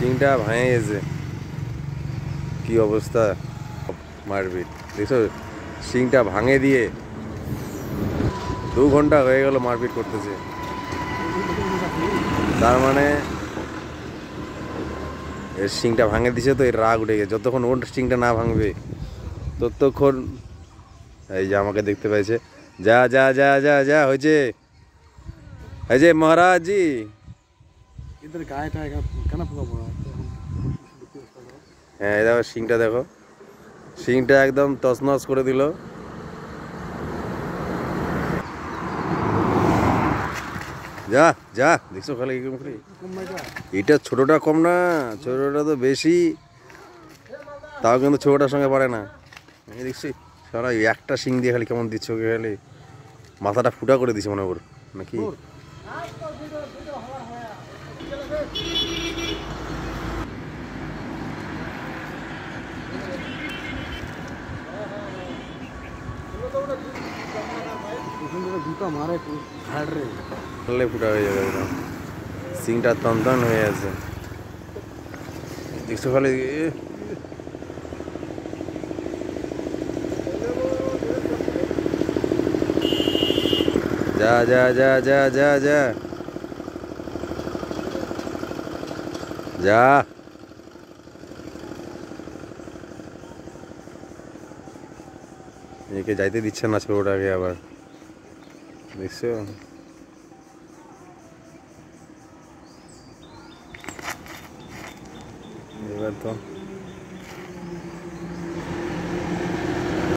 শিংটা ভেঙে গেছে, কি অবস্থা, মারপিট দেখছো, শিংটা ভাঙে দিয়ে 2 ঘন্টা হয়ে গেল মারপিট করতেছে। তার মানে এর শিংটা ভাঙে দিছে তো এর রাগ উঠে গেছে, যতক্ষণ ওর শিংটা না ভাঙবে ততক্ষণ এই যে আমাকে দেখতে পাইছে। যা যা যা যা যা হয়েছে, এই যে মহারাজ জি इधर गाय का कहना पूरा बड़ा হ্যাঁ এই দেখো শিংটা, দেখো শিংটা একদম তছনছ করে দিল। যা যা দেখছো খালি এরকম করে, এটা ছোটটা কম না, ছোটটা তো বেশি, তাও কিন্তু ছোটটার সঙ্গে পারে না। আমি দেখছি সারা একটা শিং দিয়ে খালি কেমন দিচ্ছে ওকে, খালি মাথাটা ফুটা করে দিছে মনে কর নাকি। जूता मारे झाड़ रहे খালে ফুটা হয়ে যাবে একদম, শিংটা তন হয়ে আছে দেখছো খালি। যা যা যা যা যা যা যা, একে যাইতে দিচ্ছে না ছোটটাকে আবার, দেখছো এবার তো